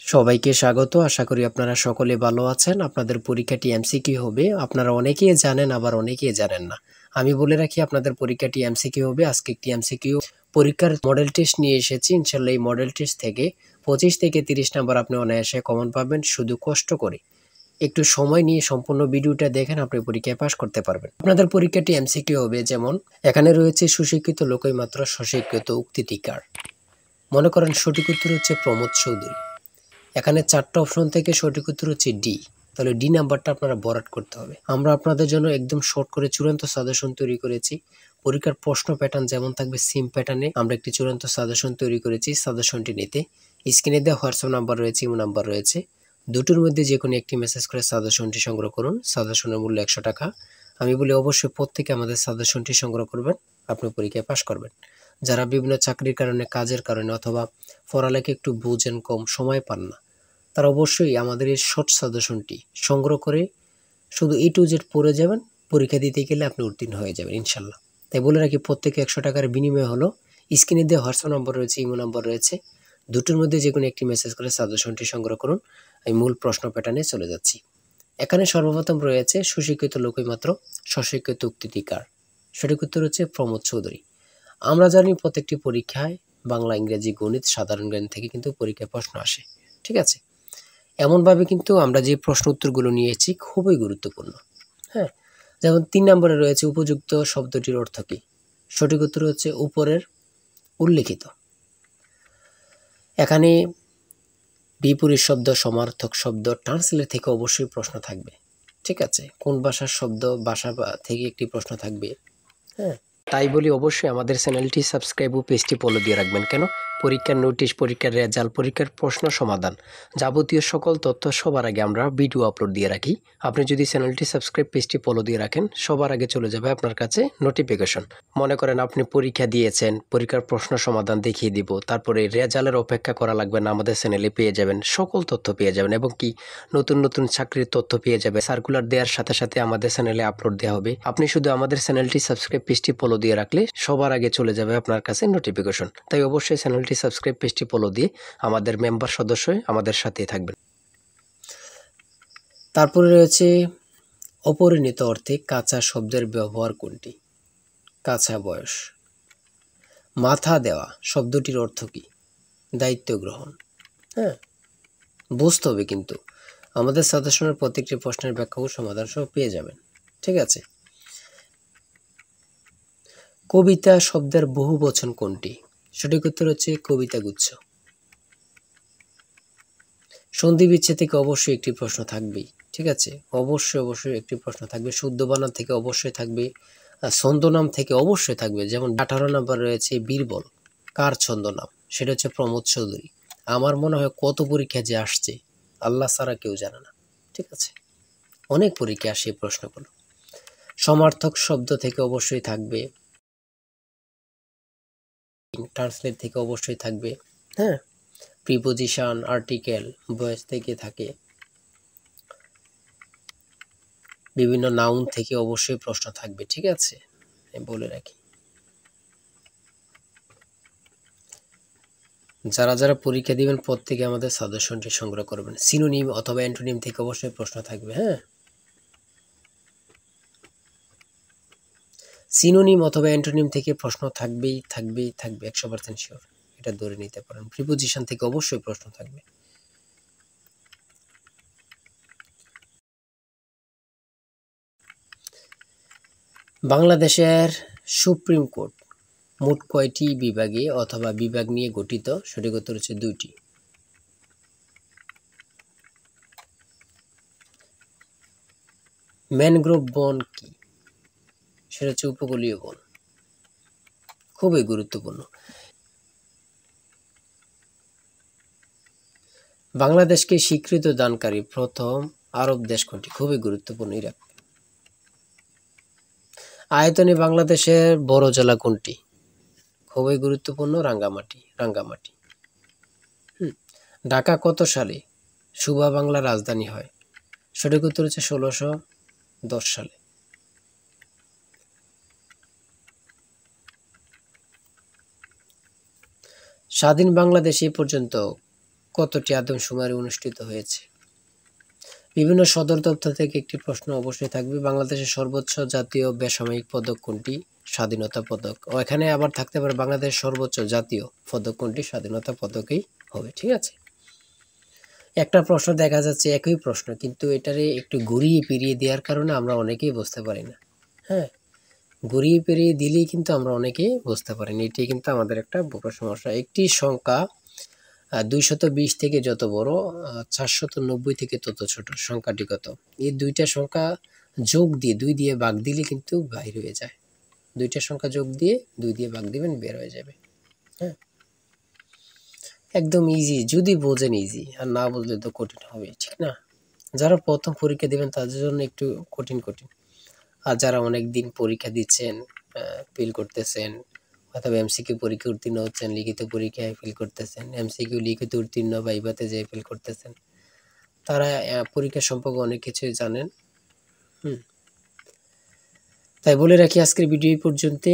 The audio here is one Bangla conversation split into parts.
সবাইকে স্বাগত। আশা করি আপনারা সকলে ভালো আছেন। আপনাদের পরীক্ষাটি এমসিকিউ হবে। আপনারা অনেকেই জানেন, আবার অনেকেই জানেন না। আমি বলে রাখি আপনাদের পরীক্ষাটি এমসিকিউ হবে। আজকে একটি এমসিকিউ পরীক্ষার মডেল টেস্ট নিয়ে এসেছি। ইনশাআল্লাহ এই মডেল টেস্ট থেকে 25 থেকে 30 নাম্বার আপনি অনায়াসে কমন পাবেন। শুধু কষ্ট করে একটু সময় নিয়ে সম্পূর্ণ ভিডিওটা দেখেন, আপনি পরীক্ষায় পাস করতে পারবেন। আপনাদের পরীক্ষাটি এমসিকিউ হবে, যেমন এখানে রয়েছে সুশিক্ষিত লোকই মাত্র স্বশিক্ষিত উক্তিটিকার। মনে করেন সঠিক উত্তর হচ্ছে প্রমোদ চৌধুরী। এখানে 4টা অপশন থেকে সঠিক উত্তর হচ্ছে ডি। তাহলে ডি নাম্বারটা আপনারা ভরাট করতে হবে। আমরা আপনাদের জন্য একদম শর্ট করে চূড়ান্ত সাজেশন তৈরি করেছি। পরীক্ষার প্রশ্ন প্যাটার্ন যেমন থাকবে সেম প্যাটার্নে আমরা একটি চূড়ান্ত সাজেশন তৈরি করেছি। সাজেশনটি নিতে স্ক্রিনে দেওয়া হোয়াটসঅ্যাপ নাম্বার রয়েছে, ইমো নাম্বার রয়েছে। দুটোর মধ্যে যে কোনো একটি মেসেজ করে সাজেশনটি সংগ্রহ করুন। সাজেশনের মূল্য 100 টাকা। আমি বলি অবশ্যই প্রত্যেকে আমাদের সাজেশনটি সংগ্রহ করবেন, আপনি পরীক্ষায় পাস করবেন। যারা বিভিন্ন চাকরির কারণে, কাজের কারণে অথবা পড়ালেখা একটু বুঝেন, কম সময় পান না, তারা অবশ্যই আমাদের এই শর্ট সাজেশনটি সংগ্রহ করে শুধু A to Z পড়ে যাবেন। পরীক্ষা দিতে গেলে আপনি উত্তীর্ণ হয়ে যাবেন ইনশাল্লাহ। তাই বলে রাখি প্রত্যেকে 100 টাকার বিনিময় হলো। স্ক্রিনে দেওয়া হোয়াটসঅ্যাপ নম্বর রয়েছে, ইমো নাম্বার রয়েছে। দুটোর মধ্যে যে কোনো একটি মেসেজ করে সাজেশনটি সংগ্রহ করুন। আমি মূল প্রশ্ন প্যাটার্নে চলে যাচ্ছি। এখানে সর্বপ্রথম রয়েছে সুশিক্ষিত লোকই মাত্র স্বশিক্ষিত উক্তিটিকার। সঠিক উত্তর হচ্ছে প্রমোদ চৌধুরী। আমরা জানি প্রত্যেকটি পরীক্ষায় বাংলা, ইংরেজি, গণিত, সাধারণ জ্ঞান থেকে কিন্তু পরীক্ষায় প্রশ্ন আসে। ঠিক আছে, এমনভাবে কিন্তু আমরা যে প্রশ্ন উত্তরগুলো নিয়েছি খুবই গুরুত্বপূর্ণ। হ্যাঁ, যেমন 3 নম্বরে রয়েছে উপযুক্ত শব্দটির অর্থ কী। সঠিক উত্তর হচ্ছে উপরের উল্লেখিত। এখানে বিপরীত শব্দ, সমার্থক শব্দ, ট্রান্সলেট থেকে অবশ্যই প্রশ্ন থাকবে। ঠিক আছে, কোন ভাষার শব্দ, ভাষা থেকে একটি প্রশ্ন থাকবে। হ্যাঁ, তাই বলি অবশ্যই আমাদের চ্যানেলটি সাবস্ক্রাইব ও পেজটি ফলো দিয়ে রাখবেন। কেন? পরীক্ষার নোটিশ, পরীক্ষার রেজাল্ট, পরীক্ষার প্রশ্ন সমাধান, যাবতীয় সকল তথ্য সবার আগে আমরা ভিডিও আপলোড দিয়ে রাখি। আপনি যদি চ্যানেলটি সাবস্ক্রাইব, পেজটি ফলো দিয়ে রাখেন, সবার আগে চলে যাবে আপনার কাছে নোটিফিকেশন। মনে করেন আপনি পরীক্ষা দিয়েছেন, পরীক্ষার প্রশ্ন সমাধান দেখিয়ে দিব, তারপরে রেজাল্টের অপেক্ষা করা লাগবে না, আমাদের চ্যানেলে পেয়ে যাবেন, সকল তথ্য পেয়ে যাবেন। এবং কি নতুন নতুন চাকরির তথ্য পেয়ে যাবে। সার্কুলার দেওয়ার সাথে সাথে আমাদের চ্যানেলে আপলোড দেওয়া হবে। আপনি শুধু আমাদের চ্যানেলটি সাবস্ক্রাইব, পেজটি ফলো দিয়ে রাখলে সবার আগে চলে যাবে আপনার কাছে নোটিফিকেশন। তাই অবশ্যই চ্যানেলটি সাবস্ক্রাইব, পেজটি ফলো দিয়ে আমাদের মেম্বার সদস্য হয়ে আমাদের সাথেই থাকবেন। তারপরে রয়েছে অপরিণত অর্থে কাঁচা শব্দের ব্যবহার কোনটি? কাঁচা বয়স। মাথা দেওয়া শব্দটির অর্থ কী? দায়িত্ব গ্রহণ। হ্যাঁ, বুঝতে হবে কিন্তু আমাদের সাজেশনের প্রত্যেকটি প্রশ্নের ব্যাখ্যা ও সমাধান সহ পেয়ে যাবেন। ঠিক আছে, কবিতা শব্দের বহু বচন কোনটি? সঠিক উত্তর হচ্ছে কবিতা গুচ্ছ। সন্ধি বিচ্ছেদ থেকে অবশ্যই একটি প্রশ্ন থাকবেই। ঠিক আছে, অবশ্যই একটি প্রশ্ন থাকবে। শুদ্ধ বানান থেকে অবশ্যই থাকবে। ছন্দনাম থেকে অবশ্যই থাকবে। যেমন 18 নম্বর রয়েছে বীরবল, কার ছন্দনাম? সেটা হচ্ছে প্রমোদ চৌধুরী। আমার মনে হয় কত পরীক্ষা যে আসছে আল্লাহ ছাড়া কেউ জানে না। ঠিক আছে, অনেক পরীক্ষা আসে এই প্রশ্নগুলো। সমার্থক শব্দ থেকে অবশ্যই থাকবে। ট্রান্সলেট থেকে অবশ্যই থাকবে। হ্যাঁ, প্রিপোজিশন, আর্টিকেল, ভয়েস থেকে থাকে। বিভিন্ন নাউন থেকে অবশ্যই প্রশ্ন থাকবে। ঠিক আছে, আমি বলে রাখি। যারা যারা পরীক্ষা দিবেন প্রত্যেকে আমাদের সাজেশনটি সংগ্রহ করবেন। সিনোনিম অথবা অ্যান্টোনিম থেকে অবশ্যই প্রশ্ন থাকবে। হ্যাঁ, সিনোনিম অথবা অ্যান্টোনিম থেকে প্রশ্ন থাকবে 100% শিওর, এটা ধরে নিতে পারেন। প্রিপোজিশন থেকে অবশ্যই প্রশ্ন থাকবে। বাংলাদেশের সুপ্রিম কোর্ট মোট কয়টি বিভাগে অথবা বিভাগ নিয়ে গঠিত? সঠিক উত্তর হচ্ছে 2টি। ম্যানগ্রোভ বন কি? সেটা হচ্ছে উপকূলীয় বন। খুবই গুরুত্বপূর্ণ। বাংলাদেশকে স্বীকৃতি দানকারী প্রথম আরব দেশ কোনটি? খুবই গুরুত্বপূর্ণ, ইরাক। আয়তনে বাংলাদেশের বড় জেলা কোনটি? খুবই গুরুত্বপূর্ণ, রাঙ্গামাটি। ঢাকা কত সালে সুবা বাংলার রাজধানী হয়? সঠিক উত্তর হচ্ছে 1610 সালে। স্বাধীন বাংলাদেশ এ পর্যন্ত কতটি আদমশুমারি অনুষ্ঠিত হয়েছে? বিভিন্ন সদর দপ্তর থেকে একটি প্রশ্ন অবশ্যই থাকবে। বাংলাদেশের সর্বোচ্চ জাতীয় বেসামরিক পদক কোনটি? স্বাধীনতা পদক। ও এখানে আবার থাকতে পারে বাংলাদেশের সর্বোচ্চ জাতীয় পদক কোনটি? স্বাধীনতা পদকই হবে। ঠিক আছে, একটা প্রশ্ন দেখা যাচ্ছে একই প্রশ্ন, কিন্তু এটারে একটু ঘুরিয়ে ফিরিয়ে দেওয়ার কারণে আমরা অনেকেই বুঝতে পারি না। হ্যাঁ, ঘুরিয়ে ফিরিয়ে দিলেই কিন্তু আমরা অনেকেই বুঝতে পারি না। এটি কিন্তু আমাদের একটা বড় সমস্যা। একটি সংখ্যা 220 থেকে যত বড়, 490 থেকে তত ছোট, সংখ্যাটি কত? এই দুইটা সংখ্যা যোগ দিয়ে 2 দিয়ে ভাগ দিলে কিন্তু বাইর হয়ে যায়। দুইটা সংখ্যা যোগ দিয়ে 2 দিয়ে ভাগ দিবেন, বের হয়ে যাবে। হ্যাঁ, একদম ইজি, যদি বোঝেন ইজি, আর না বুঝলে তো কঠিন হবে, ঠিক না? যারা প্রথম পরীক্ষা দিবেন তাদের জন্য একটু কঠিন কঠিন, আর যারা অনেক দিন পরীক্ষা দিচ্ছেন, ফেল করতেছেন, অথবা এমসিকিউ পরীক্ষা উত্তীর্ণ হচ্ছেন, লিখিত পরীক্ষায় ফেল করতেছেন, এমসিকিউ লিখিত উত্তীর্ণ বা ভাইভাতে যেয়ে ফেল করতেছেন, তারা পরীক্ষা সম্পর্কে অনেক কিছুই জানেন। তাই বলে রাখি আজকের ভিডিও এই পর্যন্ত।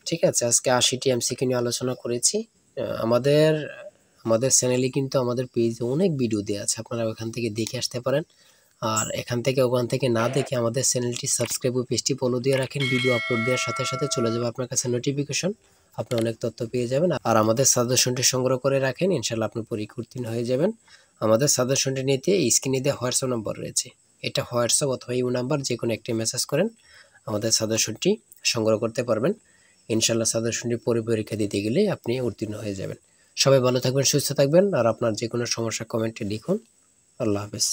ঠিক আছে, আজকে 80টি এমসিকিউ নিয়ে আলোচনা করেছি। আমাদের আমাদের চ্যানেলে কিন্তু আমাদের পেজে অনেক ভিডিও দেওয়া আছে, আপনারা ওখান থেকে দেখে আসতে পারেন। আর এখান থেকে ওখান থেকে না দেখে আমাদের চ্যানেলটি সাবস্ক্রাইব ও পেজটি ফলো দিয়ে রাখেন। ভিডিও আপলোড দেওয়ার সাথে সাথে চলে যাবে আপনার কাছে নোটিফিকেশন, আপনি অনেক তথ্য পেয়ে যাবেন। আর আমাদের সাজেশনটি সংগ্রহ করে রাখেন, ইনশাল্লাহ আপনি পরীক্ষা উত্তীর্ণ হয়ে যাবেন। আমাদের সাজেশনটি নিতে স্ক্রিনে দেওয়া হোয়াটসঅ্যাপ নম্বর রয়েছে, এটা হোয়াটসঅ্যাপ অথবা ইউ নাম্বার যে কোনো একটি মেসেজ করেন, আমাদের সাজেশনটি সংগ্রহ করতে পারবেন। ইনশাল্লাহ সাজেশনটি পরীক্ষা দিতে গেলে আপনি উত্তীর্ণ হয়ে যাবেন। সবাই ভালো থাকবেন, সুস্থ থাকবেন, আর আপনার যে কোনো সমস্যা কমেন্টে লিখুন। আল্লাহ হাফেজ।